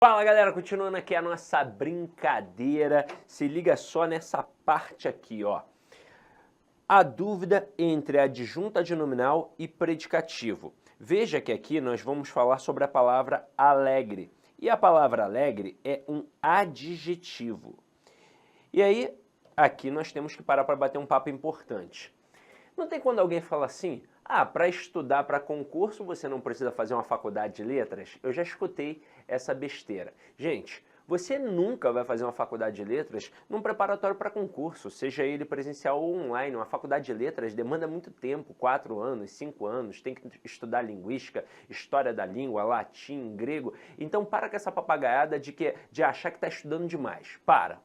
Fala galera, continuando aqui a nossa brincadeira, se liga só nessa parte aqui, ó. A dúvida entre adjunto adnominal e predicativo. Veja que aqui nós vamos falar sobre a palavra alegre. E a palavra alegre é um adjetivo. E aí, aqui nós temos que parar para bater um papo importante. Não tem quando alguém fala assim, para estudar para concurso você não precisa fazer uma faculdade de letras? Eu já escutei essa besteira. Gente, você nunca vai fazer uma faculdade de letras num preparatório para concurso, seja ele presencial ou online. Uma faculdade de letras demanda muito tempo, 4 anos, 5 anos, tem que estudar linguística, história da língua, latim, grego. Então para com essa papagaiada de achar que está estudando demais. Para.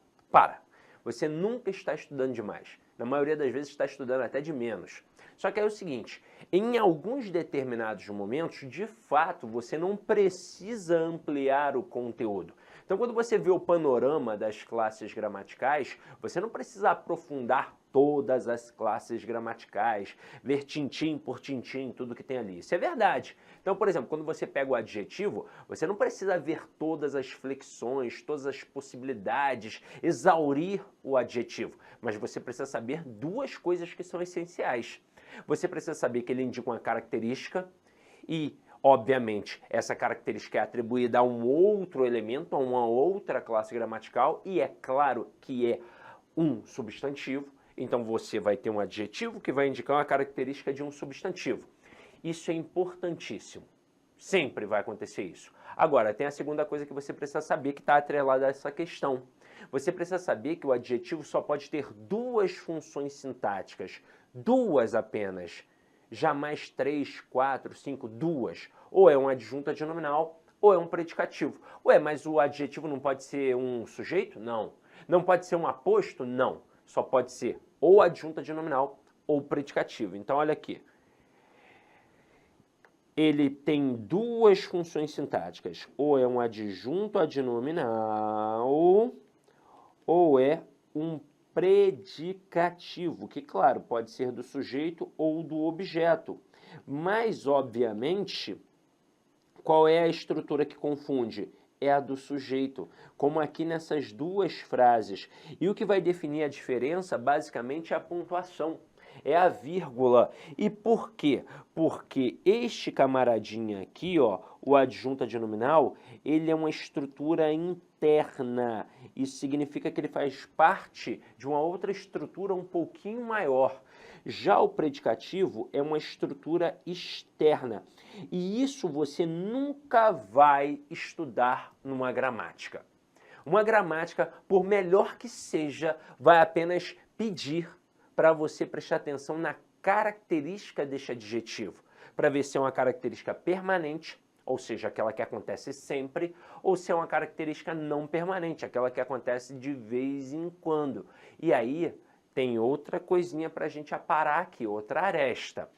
Você nunca está estudando demais. Na maioria das vezes está estudando até de menos. Só que é o seguinte, em alguns determinados momentos, de fato, você não precisa ampliar o conteúdo. Então, quando você vê o panorama das classes gramaticais, você não precisa aprofundar todas as classes gramaticais, ver tintim por tintim, tudo que tem ali. Isso é verdade. Então, por exemplo, quando você pega o adjetivo, você não precisa ver todas as flexões, todas as possibilidades, exaurir o adjetivo, mas você precisa saber duas coisas que são essenciais. Você precisa saber que ele indica uma característica e, obviamente, essa característica é atribuída a um outro elemento, a uma outra classe gramatical, e é claro que é um substantivo. Então você vai ter um adjetivo que vai indicar uma característica de um substantivo. Isso é importantíssimo. Sempre vai acontecer isso. Agora, tem a segunda coisa que você precisa saber que está atrelada a essa questão. Você precisa saber que o adjetivo só pode ter duas funções sintáticas. Duas apenas. Jamais 3, 4, 5, duas. Ou é um adjunto adnominal ou é um predicativo. Ué, mas o adjetivo não pode ser um sujeito? Não. Não pode ser um aposto? Não. Só pode ser ou adjunto adnominal ou predicativo. Então, olha aqui. Ele tem duas funções sintáticas. Ou é um adjunto adnominal ou é um predicativo, que, claro, pode ser do sujeito ou do objeto. Mas, obviamente, qual é a estrutura que confunde? É a do sujeito, como aqui nessas duas frases. E o que vai definir a diferença, basicamente, é a pontuação. É a vírgula. E por quê? Porque este camaradinha aqui, ó, o adjunto adnominal, ele é uma estrutura interna. Isso significa que ele faz parte de uma outra estrutura um pouquinho maior. Já o predicativo é uma estrutura externa. E isso você nunca vai estudar numa gramática. Uma gramática, por melhor que seja, vai apenas pedir para você prestar atenção na característica deste adjetivo, para ver se é uma característica permanente, ou seja, aquela que acontece sempre, ou se é uma característica não permanente, aquela que acontece de vez em quando. E aí tem outra coisinha para a gente aparar aqui, outra aresta.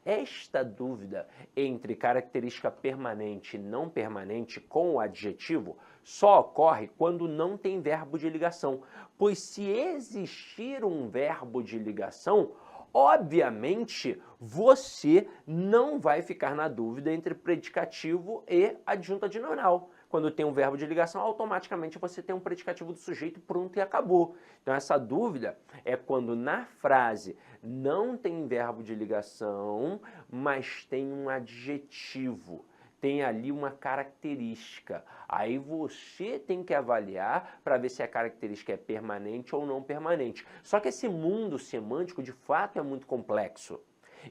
Esta dúvida entre característica permanente e não permanente com o adjetivo só ocorre quando não tem verbo de ligação, pois se existir um verbo de ligação, obviamente você não vai ficar na dúvida entre predicativo e adjunto adnominal. Quando tem um verbo de ligação, automaticamente você tem um predicativo do sujeito, pronto e acabou. Então essa dúvida é quando na frase não tem verbo de ligação, mas tem um adjetivo, tem ali uma característica. Aí você tem que avaliar para ver se a característica é permanente ou não permanente. Só que esse mundo semântico de fato é muito complexo.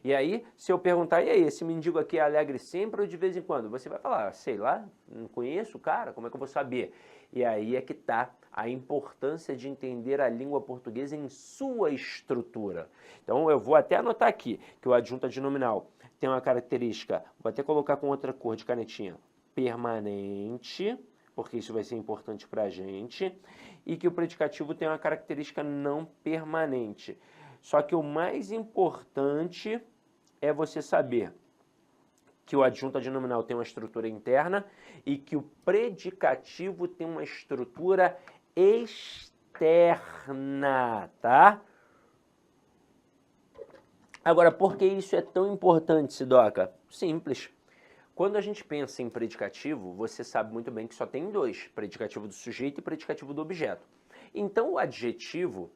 E aí, se eu perguntar, e aí, esse mendigo aqui é alegre sempre ou de vez em quando? Você vai falar, sei lá, não conheço o cara, como é que eu vou saber? E aí é que está a importância de entender a língua portuguesa em sua estrutura. Então eu vou até anotar aqui que o adjunto adnominal tem uma característica, vou até colocar com outra cor de canetinha, permanente, porque isso vai ser importante para a gente, e que o predicativo tem uma característica não permanente. Só que o mais importante é você saber que o adjunto adnominal tem uma estrutura interna e que o predicativo tem uma estrutura externa, tá? Agora, por que isso é tão importante, Sidoca? Simples. Quando a gente pensa em predicativo, você sabe muito bem que só tem dois, predicativo do sujeito e predicativo do objeto. Então, o adjetivo,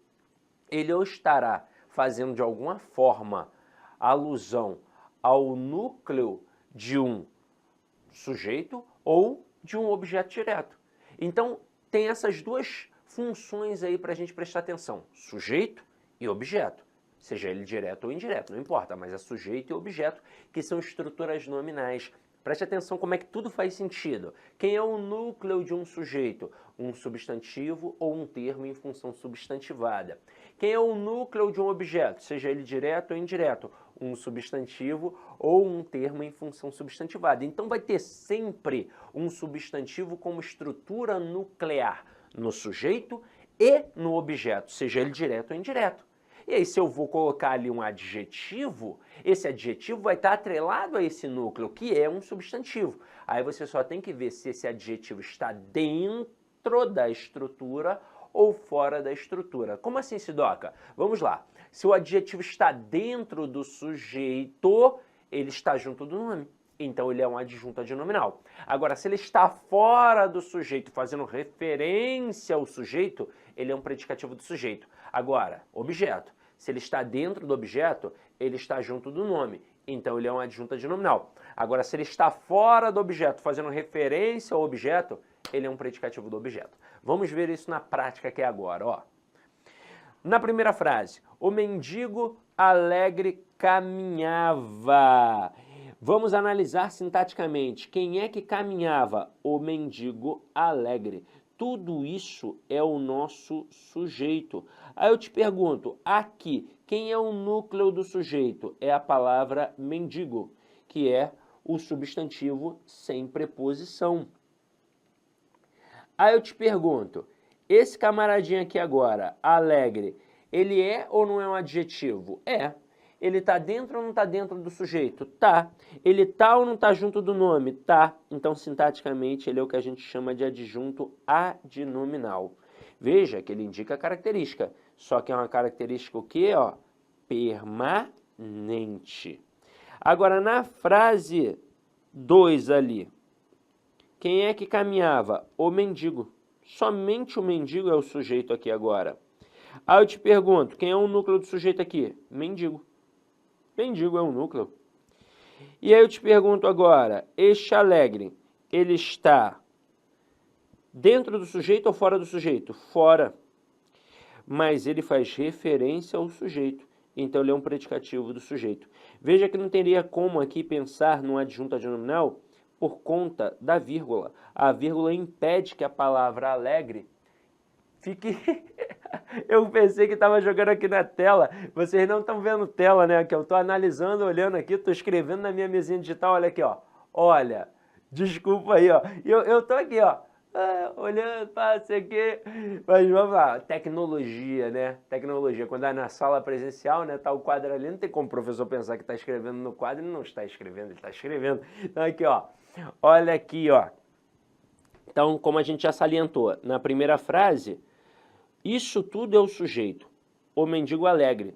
ele ou estará fazendo de alguma forma alusão ao núcleo de um sujeito ou de um objeto direto. Então, tem essas duas funções aí para a gente prestar atenção, sujeito e objeto. Seja ele direto ou indireto, não importa, mas é sujeito e objeto, que são estruturas nominais. Preste atenção como é que tudo faz sentido. Quem é o núcleo de um sujeito? Um substantivo ou um termo em função substantivada. Quem é o núcleo de um objeto? Seja ele direto ou indireto. Um substantivo ou um termo em função substantivada. Então vai ter sempre um substantivo como estrutura nuclear no sujeito e no objeto, seja ele direto ou indireto. E aí, se eu vou colocar ali um adjetivo, esse adjetivo vai estar atrelado a esse núcleo, que é um substantivo. Aí você só tem que ver se esse adjetivo está dentro da estrutura ou fora da estrutura. Como assim, Sidoca? Vamos lá. Se o adjetivo está dentro do sujeito, ele está junto do nome. Então ele é um adjunto adnominal. Agora, se ele está fora do sujeito, fazendo referência ao sujeito, ele é um predicativo do sujeito. Agora, objeto. Se ele está dentro do objeto, ele está junto do nome. Então ele é um adjunto adnominal. Agora, se ele está fora do objeto, fazendo referência ao objeto, ele é um predicativo do objeto. Vamos ver isso na prática aqui agora, ó. Na primeira frase, o mendigo alegre caminhava. Vamos analisar sintaticamente. Quem é que caminhava? O mendigo alegre. Tudo isso é o nosso sujeito. Aí eu te pergunto, aqui, quem é o núcleo do sujeito? É a palavra mendigo, que é o substantivo sem preposição. Aí eu te pergunto, esse camaradinho aqui agora, alegre, ele é ou não é um adjetivo? É. Ele está dentro ou não está dentro do sujeito? Tá. Ele está ou não está junto do nome? Tá. Então, sintaticamente, ele é o que a gente chama de adjunto adnominal. Veja que ele indica a característica, só que é uma característica o quê? Ó, permanente. Agora, na frase 2 ali, quem é que caminhava? O mendigo. Somente o mendigo é o sujeito aqui agora. Aí eu te pergunto, quem é o núcleo do sujeito aqui? Mendigo. Mendigo é um núcleo. E aí eu te pergunto agora, este alegre, ele está dentro do sujeito ou fora do sujeito? Fora. Mas ele faz referência ao sujeito. Então ele é um predicativo do sujeito. Veja que não teria como aqui pensar num adjunto adnominal por conta da vírgula. A vírgula impede que a palavra alegre fique... Eu pensei que estava jogando aqui na tela. Vocês não estão vendo tela, né? Que eu estou analisando, olhando aqui, estou escrevendo na minha mesinha digital. Olha aqui, ó. Olha, desculpa aí, ó. Eu estou aqui, ó. Olhando, passa aqui. Mas vamos lá. Tecnologia, né? Tecnologia. Quando é na sala presencial, né? Tá o quadro ali. Não tem como o professor pensar que está escrevendo no quadro e não está escrevendo. Ele está escrevendo. Então aqui, ó. Olha aqui, ó. Então, como a gente já salientou, na primeira frase... Isso tudo é o sujeito, o mendigo alegre.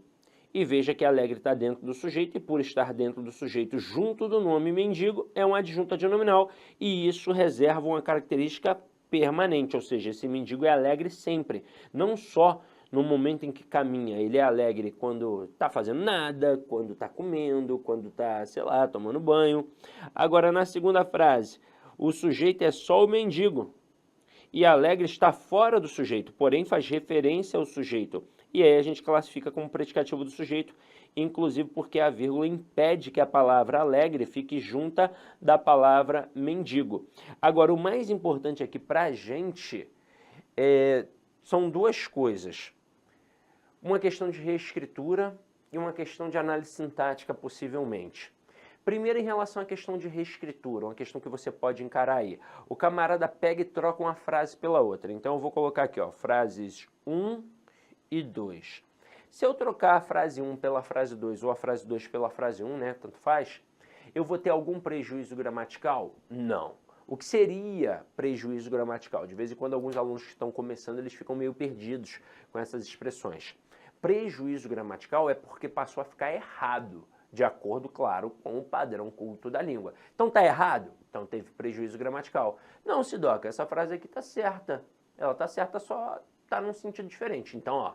E veja que alegre está dentro do sujeito e por estar dentro do sujeito junto do nome mendigo é um adjunto adnominal e isso reserva uma característica permanente, ou seja, esse mendigo é alegre sempre, não só no momento em que caminha, ele é alegre quando está fazendo nada, quando está comendo, quando está, sei lá, tomando banho. Agora, na segunda frase, o sujeito é só o mendigo. E alegre está fora do sujeito, porém faz referência ao sujeito. E aí a gente classifica como predicativo do sujeito, inclusive porque a vírgula impede que a palavra alegre fique junta da palavra mendigo. Agora, o mais importante aqui para a gente são duas coisas. Uma questão de reescritura e uma questão de análise sintática, possivelmente. Primeiro, em relação à questão de reescritura, uma questão que você pode encarar aí. O camarada pega e troca uma frase pela outra. Então, eu vou colocar aqui, ó, frases 1 e 2. Se eu trocar a frase 1 pela frase 2 ou a frase 2 pela frase 1, né, tanto faz, eu vou ter algum prejuízo gramatical? Não. O que seria prejuízo gramatical? De vez em quando, alguns alunos que estão começando, eles ficam meio perdidos com essas expressões. Prejuízo gramatical é porque passou a ficar errado. de acordo, claro, com o padrão culto da língua. Então tá errado? Então teve prejuízo gramatical. Não, Sidoca, essa frase aqui tá certa. Ela tá certa, só tá num sentido diferente. Então, ó,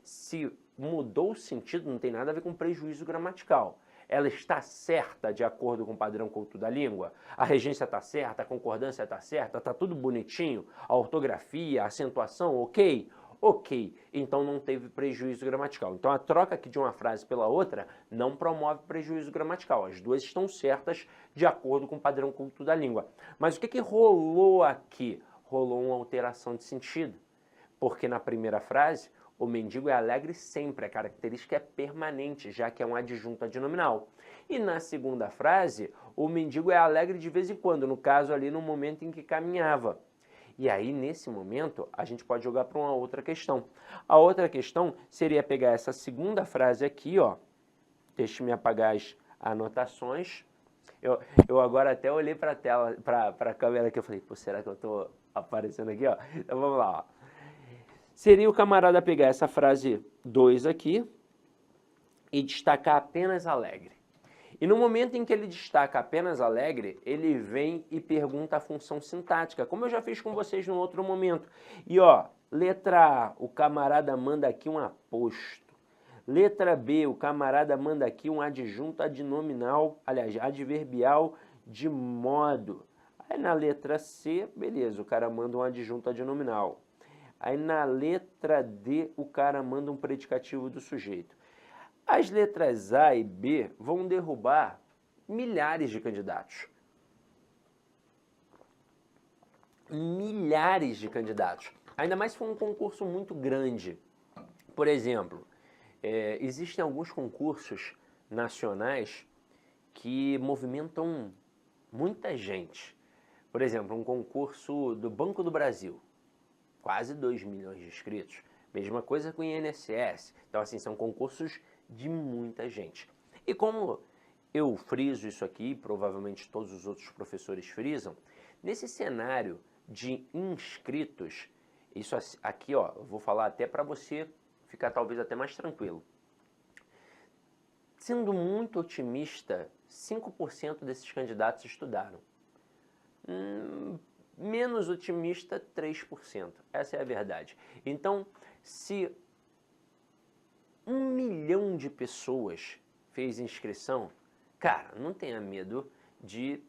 se mudou o sentido, não tem nada a ver com prejuízo gramatical. Ela está certa de acordo com o padrão culto da língua? A regência está certa, a concordância está certa, está tudo bonitinho? A ortografia, a acentuação, ok? Ok, então não teve prejuízo gramatical. Então a troca aqui de uma frase pela outra não promove prejuízo gramatical. As duas estão certas de acordo com o padrão culto da língua. Mas o que rolou aqui? Rolou uma alteração de sentido. Porque na primeira frase, o mendigo é alegre sempre, a característica é permanente, já que é um adjunto adnominal. E na segunda frase, o mendigo é alegre de vez em quando, no caso ali no momento em que caminhava. E aí, nesse momento, a gente pode jogar para uma outra questão. A outra questão seria pegar essa segunda frase aqui, ó. Deixa eu apagar as anotações. Eu agora até olhei para a tela, para a câmera aqui, eu falei, pô, será que eu estou aparecendo aqui, ó? Então vamos lá, ó. Seria o camarada pegar essa frase 2 aqui e destacar apenas alegre. E no momento em que ele destaca apenas alegre, ele vem e pergunta a função sintática, como eu já fiz com vocês no outro momento. E ó, letra A, o camarada manda aqui um aposto. Letra B, o camarada manda aqui um adjunto adnominal, aliás, adverbial de modo. Aí na letra C, beleza, o cara manda um adjunto adnominal. Aí na letra D, o cara manda um predicativo do sujeito. As letras A e B vão derrubar milhares de candidatos. Milhares de candidatos. Ainda mais se for um concurso muito grande. Por exemplo, existem alguns concursos nacionais que movimentam muita gente. Por exemplo, um concurso do Banco do Brasil. Quase 2 milhões de inscritos. Mesma coisa com o INSS. Então, assim, são concursos de muita gente. E como eu friso isso aqui, provavelmente todos os outros professores frisam, nesse cenário de inscritos, isso aqui, ó, eu vou falar até para você ficar talvez até mais tranquilo. Sendo muito otimista, 5% desses candidatos estudaram. Menos otimista, 3%. Essa é a verdade. Então, se 1 milhão de pessoas fez inscrição, cara, não tenha medo de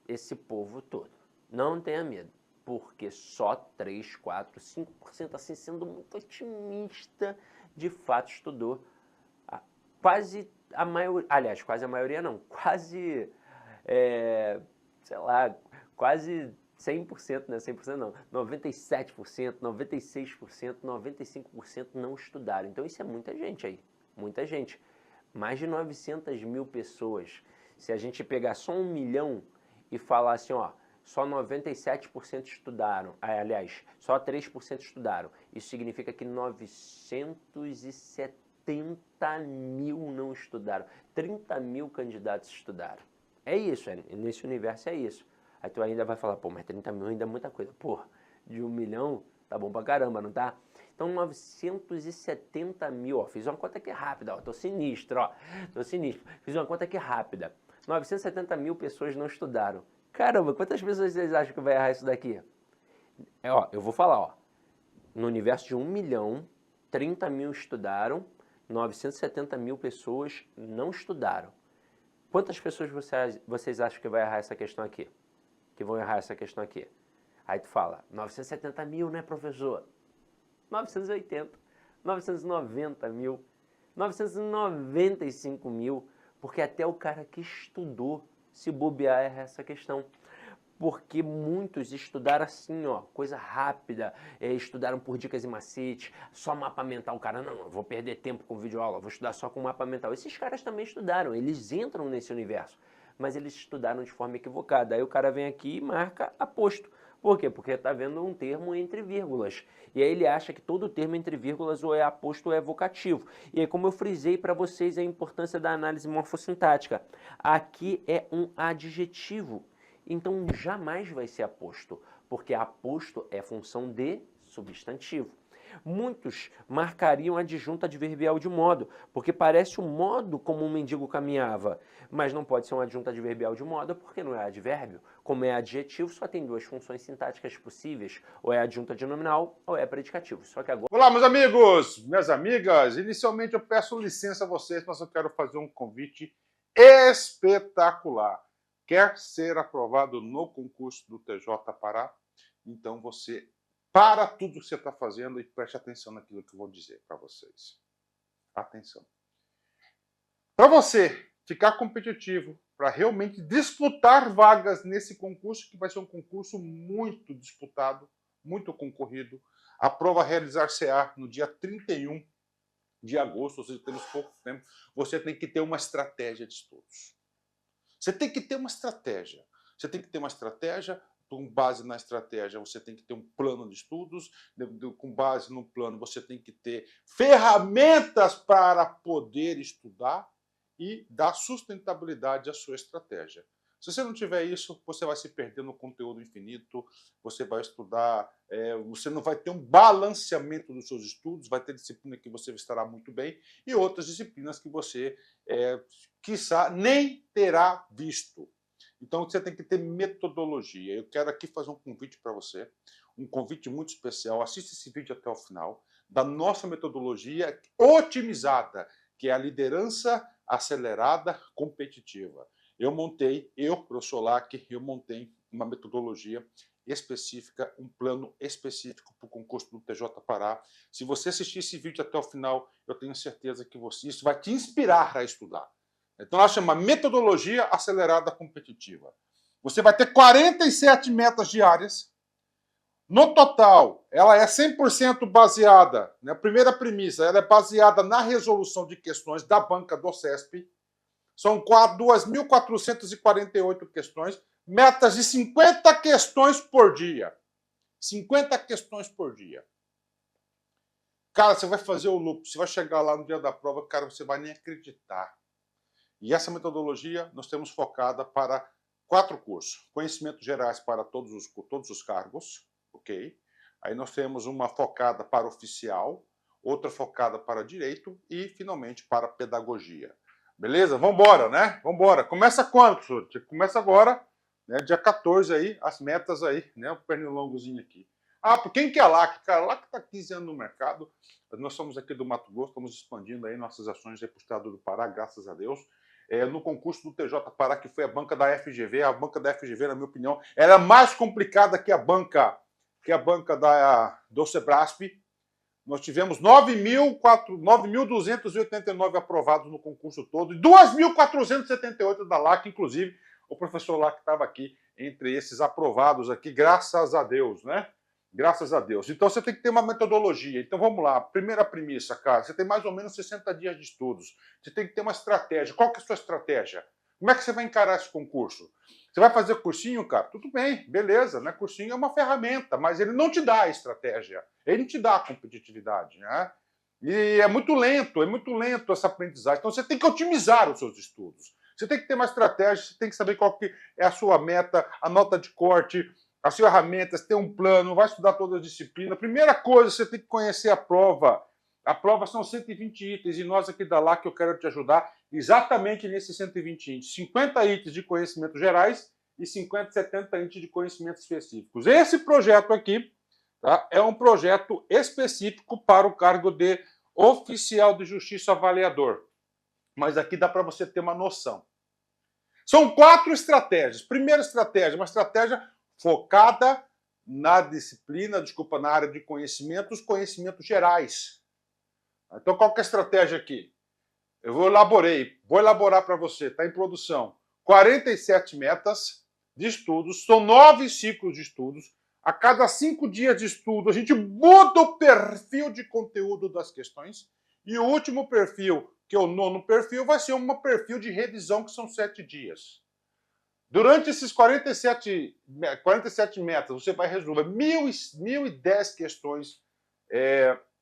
esse povo todo. Não tenha medo. Porque só 3, 4, 5%, assim, sendo muito otimista, de fato estudou. Quase a maioria, aliás, quase a maioria não, quase, sei lá, quase 100%, né? 100% não, 97%, 96%, 95% não estudaram. Então isso é muita gente aí, muita gente. Mais de 900 mil pessoas. Se a gente pegar só 1 milhão e falar assim, ó, só 97% estudaram, aliás, só 3% estudaram. Isso significa que 970 mil não estudaram. 30 mil candidatos estudaram. É isso, nesse universo é isso. Aí tu ainda vai falar, pô, mas 30 mil ainda é muita coisa. Pô, de 1 milhão tá bom pra caramba, não tá? Então 970 mil, ó, fiz uma conta aqui rápida, ó, tô sinistro, ó, tô sinistro. Fiz uma conta aqui rápida. 970 mil pessoas não estudaram. Caramba, quantas pessoas vocês acham que vai errar isso daqui? Ó, eu vou falar, ó, no universo de 1 milhão, 30 mil estudaram, 970 mil pessoas não estudaram. Quantas pessoas vocês acham que vai errar essa questão aqui? Que vão errar essa questão aqui? Aí tu fala, 970 mil, né, professor? 980, 990 mil, 995 mil, porque até o cara que estudou, se bobear, erra essa questão. Porque muitos estudaram assim, ó, coisa rápida, estudaram por dicas e macetes, só mapa mental. O cara, não, eu vou perder tempo com videoaula, vou estudar só com mapa mental. Esses caras também estudaram, eles entram nesse universo, mas eles estudaram de forma equivocada. Aí o cara vem aqui e marca aposto. Por quê? Porque está vendo um termo entre vírgulas. E aí ele acha que todo termo entre vírgulas ou é aposto ou é vocativo. E aí, como eu frisei para vocês a importância da análise morfossintática, aqui é um adjetivo. Então jamais vai ser aposto, porque aposto é função de substantivo. Muitos marcariam adjunto adverbial de modo, porque parece o modo como um mendigo caminhava, mas não pode ser um adjunto adverbial de modo porque não é advérbio. Como é adjetivo, só tem duas funções sintáticas possíveis, ou é adjunta de nominal ou é predicativo. Só que agora... Olá, meus amigos, minhas amigas. Inicialmente eu peço licença a vocês, mas eu quero fazer um convite espetacular. Quer ser aprovado no concurso do TJ Pará? Então você para tudo que você está fazendo e preste atenção naquilo que eu vou dizer para vocês. Atenção. Para você ficar competitivo, para realmente disputar vagas nesse concurso, que vai ser um concurso muito disputado, muito concorrido, a prova realizar-se-á no dia 31 de agosto, ou seja, temos pouco tempo, você tem que ter uma estratégia de estudos. Você tem que ter uma estratégia. Você tem que ter uma estratégia, com base na estratégia, você tem que ter um plano de estudos, com base no plano, você tem que ter ferramentas para poder estudar e dar sustentabilidade à sua estratégia. Se você não tiver isso, você vai se perder no conteúdo infinito, você vai estudar, você não vai ter um balanceamento dos seus estudos, vai ter disciplina que você estará muito bem e outras disciplinas que você, quiçá, nem terá visto. Então você tem que ter metodologia. Eu quero aqui fazer um convite para você, um convite muito especial. Assista esse vídeo até o final, da nossa metodologia otimizada, que é a liderança acelerada competitiva. Professor Lac, eu montei uma metodologia específica, um plano específico para o concurso do TJ Pará. Se você assistir esse vídeo até o final, eu tenho certeza que isso vai te inspirar a estudar. Então ela chama Metodologia Acelerada Competitiva. Você vai ter 47 metas diárias. No total, ela é 100% baseada, né, a primeira premissa, ela é baseada na resolução de questões da banca do CESP. São 2.448 questões, metas de 50 questões por dia. 50 questões por dia. Cara, você vai fazer o loop, você vai chegar lá no dia da prova, cara, você vai nem acreditar. E essa metodologia nós temos focada para 4 cursos. Conhecimentos gerais para todos os cargos, ok? Aí nós temos uma focada para oficial, outra focada para direito e, finalmente, para pedagogia. Beleza? Vambora, né? Vambora. Começa quando, professor? Começa agora, né? Dia 14 aí, as metas aí, né? O pernilongozinho aqui. Ah, por quem que é LAC? Cara, LAC está 15 anos no mercado. Nós somos aqui do Mato Grosso, estamos expandindo aí nossas ações para o estado do Pará, graças a Deus. No concurso do TJ Pará, que foi a banca da FGV. A banca da FGV, na minha opinião, era mais complicada que a banca do Sebrasp. Nós tivemos 9.289 aprovados no concurso todo e 2.478 da LAC, inclusive o professor LAC estava aqui entre esses aprovados aqui, graças a Deus, né? Graças a Deus. Então você tem que ter uma metodologia. Então vamos lá. Primeira premissa, cara. Você tem mais ou menos 60 dias de estudos. Você tem que ter uma estratégia. Qual que é a sua estratégia? Como é que você vai encarar esse concurso? Você vai fazer cursinho, cara? Tudo bem, beleza, né? Cursinho é uma ferramenta, mas ele não te dá a estratégia. Ele não te dá a competitividade, né? E é muito lento essa aprendizagem. Então você tem que otimizar os seus estudos. Você tem que ter uma estratégia, você tem que saber qual que é a sua meta, a nota de corte, as ferramentas, ter um plano, vai estudar todas as disciplinas. Primeira coisa, você tem que conhecer a prova. A prova são 120 itens e nós aqui da LAC eu quero te ajudar exatamente nesses 120 itens. 50 itens de conhecimentos gerais e 50, 70 itens de conhecimentos específicos. Esse projeto aqui, tá, é um projeto específico para o cargo de oficial de justiça avaliador. Mas aqui dá para você ter uma noção. São 4 estratégias. Primeira estratégia, uma estratégia focada na disciplina, na área de conhecimentos gerais. Então, qual que é a estratégia aqui? Eu vou elaborar para você, está em produção, 47 metas de estudos, são 9 ciclos de estudos. A cada 5 dias de estudo, a gente muda o perfil de conteúdo das questões. E o último perfil, que é o 9º perfil, vai ser um perfil de revisão, que são 7 dias. Durante esses 47 metas, você vai resolver 1.010 questões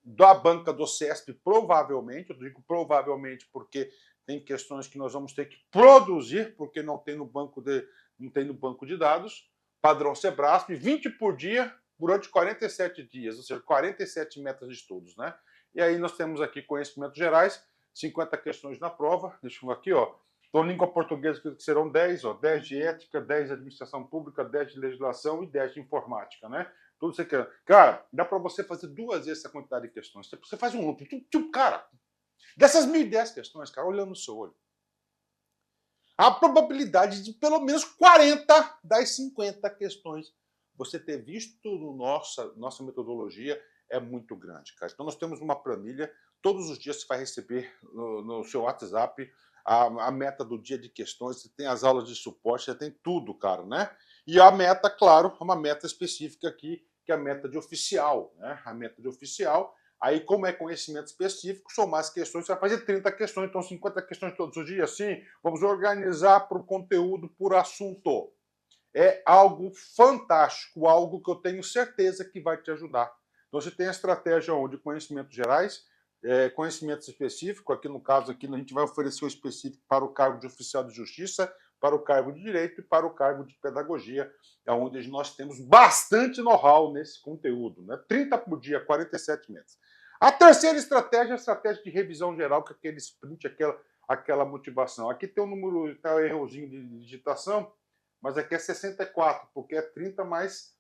da banca do CESP, provavelmente. Eu digo provavelmente porque tem questões que nós vamos ter que produzir, porque não tem no banco de dados. Padrão Sebrasp, 20 por dia, durante 47 dias, ou seja, 47 metas de estudos, né? E aí nós temos aqui conhecimentos gerais, 50 questões na prova, deixa eu ver aqui, ó. Então, língua portuguesa, que serão 10, ó, 10 de ética, 10 de administração pública, 10 de legislação e 10 de informática, né? Tudo isso aqui. Cara, dá para você fazer 2 vezes essa quantidade de questões. Você faz um loop. Cara, dessas 1.010 questões, cara, olhando no seu olho, a probabilidade de pelo menos 40 das 50 questões você ter visto no nossa metodologia é muito grande, cara. Então, nós temos uma planilha, todos os dias você vai receber no seu WhatsApp a meta do dia de questões, você tem as aulas de suporte, você tem tudo, cara, né? E a meta, claro, é uma meta específica aqui, que é a meta de oficial, né? A meta de oficial. Aí, como é conhecimento específico, são mais questões, você vai fazer 30 questões, então 50 questões todos os dias, sim. Vamos organizar por conteúdo, por assunto. É algo fantástico, algo que eu tenho certeza que vai te ajudar. Então, você tem a estratégia de conhecimentos gerais, conhecimentos específicos, aqui no caso, aqui, a gente vai oferecer o específico para o cargo de oficial de justiça, para o cargo de direito e para o cargo de pedagogia, onde nós temos bastante know-how nesse conteúdo, né? 30 por dia, 47 meses. A terceira estratégia é a estratégia de revisão geral, que é aquele sprint, aquela motivação. Aqui tem um número, tá um errozinho de digitação, mas aqui é 64, porque é 30 mais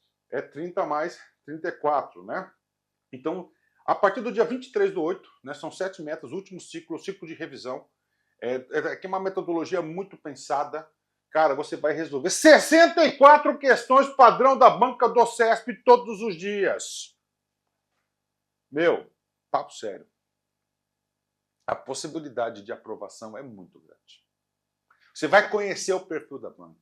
34, né? Então, a partir do dia 23/8, né, são 7 metas, último ciclo, ciclo de revisão. Aqui é uma metodologia muito pensada. Cara, você vai resolver 64 questões padrão da banca do CESP todos os dias. Meu, papo sério. A possibilidade de aprovação é muito grande. Você vai conhecer o perfil da banca.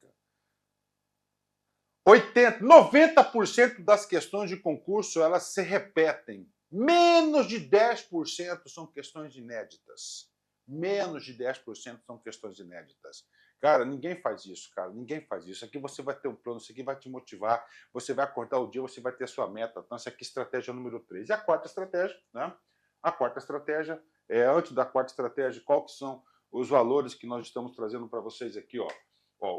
90% das questões de concurso, elas se repetem. Menos de 10% são questões inéditas. Menos de 10% são questões inéditas. Cara, ninguém faz isso, cara. Ninguém faz isso. Aqui você vai ter um plano, isso aqui vai te motivar, você vai acordar o dia, você vai ter a sua meta. Então, essa aqui é a estratégia número 3. E a quarta estratégia, né? A quarta estratégia, antes da quarta estratégia, quais são os valores que nós estamos trazendo para vocês aqui, ó.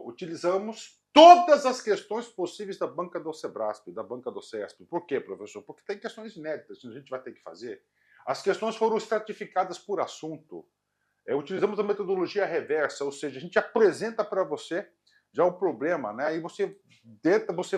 Utilizamos todas as questões possíveis da banca do Sebrasp, da banca do CESP. Por quê, professor? Porque tem questões inéditas que a gente vai ter que fazer. As questões foram estratificadas por assunto. Utilizamos a metodologia reversa, ou seja, a gente apresenta para você já o problema, né? E você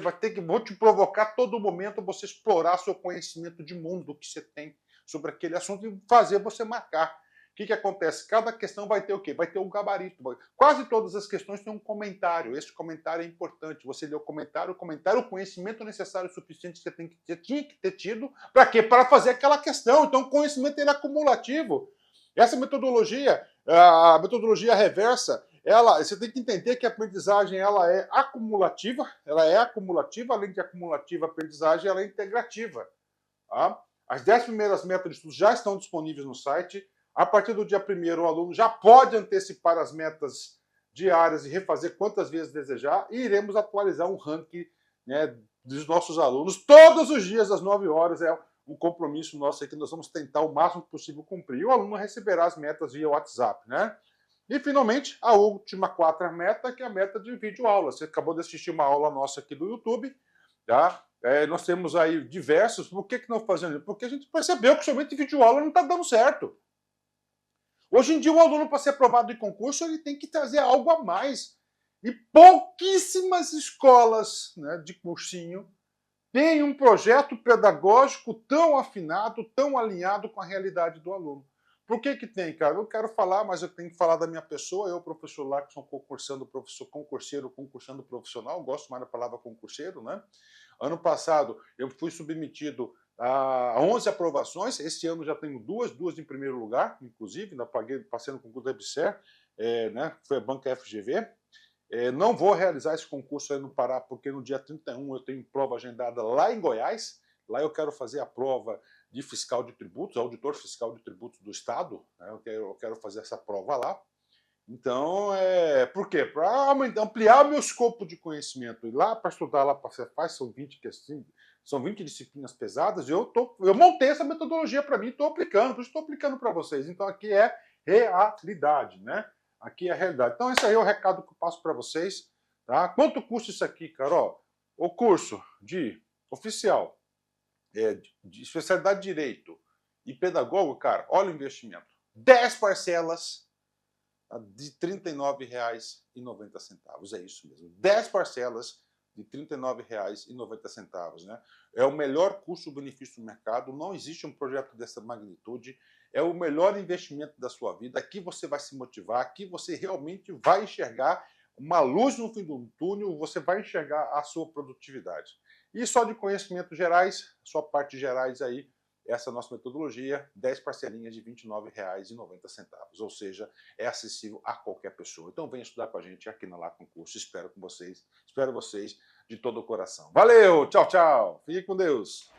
vai ter que, vou te provocar a todo momento você explorar seu conhecimento de mundo que você tem sobre aquele assunto e fazer você marcar. O que acontece? Cada questão vai ter o quê? Vai ter um gabarito. Quase todas as questões têm um comentário. Esse comentário é importante. Você lê o comentário, o conhecimento necessário e suficiente que você tinha que ter tido. Para quê? Para fazer aquela questão. Então, o conhecimento ele é acumulativo. Essa metodologia, a metodologia reversa, você tem que entender que a aprendizagem ela é acumulativa, além de acumulativa, a aprendizagem ela é integrativa. Tá? As 10 primeiras metas de estudo já estão disponíveis no site. A partir do dia 1º, o aluno já pode antecipar as metas diárias e refazer quantas vezes desejar, e iremos atualizar um ranking, né, dos nossos alunos todos os dias às 9 horas. É um compromisso nosso aqui, nós vamos tentar o máximo possível cumprir. O aluno receberá as metas via WhatsApp, né? E, finalmente, a última quarta meta, que é a meta de videoaula. Você acabou de assistir uma aula nossa aqui do YouTube, tá? Nós temos aí diversos. Por que não fazendo isso? Porque a gente percebeu que somente videoaula não está dando certo. Hoje em dia, o aluno, para ser aprovado em concurso, ele tem que trazer algo a mais. E pouquíssimas escolas, né, de cursinho têm um projeto pedagógico tão afinado, tão alinhado com a realidade do aluno. Por que tem, cara? Eu quero falar, mas eu tenho que falar da minha pessoa. Eu, professor Lacson, concursando profissional, gosto mais da palavra concurseiro, né? Ano passado, eu fui submetido a 11 aprovações. Esse ano já tenho duas em primeiro lugar, inclusive, passei no concurso da EBSER, né? Foi a banca FGV. Não vou realizar esse concurso aí no Pará, porque no dia 31 eu tenho prova agendada lá em Goiás. Lá eu quero fazer a prova de fiscal de tributos, auditor fiscal de tributos do Estado. Né? Eu quero fazer essa prova lá. Então, por quê? Para ampliar o meu escopo de conhecimento. E lá, para estudar lá para a Cefaz, são 20 disciplinas pesadas, e eu montei essa metodologia para mim, estou aplicando para vocês. Então, aqui é realidade, né? Aqui é a realidade. Então, esse aí é o recado que eu passo para vocês. Tá? Quanto custa isso aqui, Carol? O curso de oficial, de especialidade de Direito e pedagogo, cara, olha o investimento. 10 parcelas de R$ 39,90. É isso mesmo. 10 parcelas de R$ 39,90. Né? É o melhor custo-benefício do mercado. Não existe um projeto dessa magnitude. É o melhor investimento da sua vida. Aqui você vai se motivar, aqui você realmente vai enxergar uma luz no fim do túnel, você vai enxergar a sua produtividade. E só de conhecimentos gerais, só partes gerais aí, essa nossa metodologia, 10 parcelinhas de R$ 29,90. Ou seja, é acessível a qualquer pessoa. Então venha estudar com a gente aqui na Lacon Curso. Espero vocês de todo o coração. Valeu, tchau, tchau. Fique com Deus.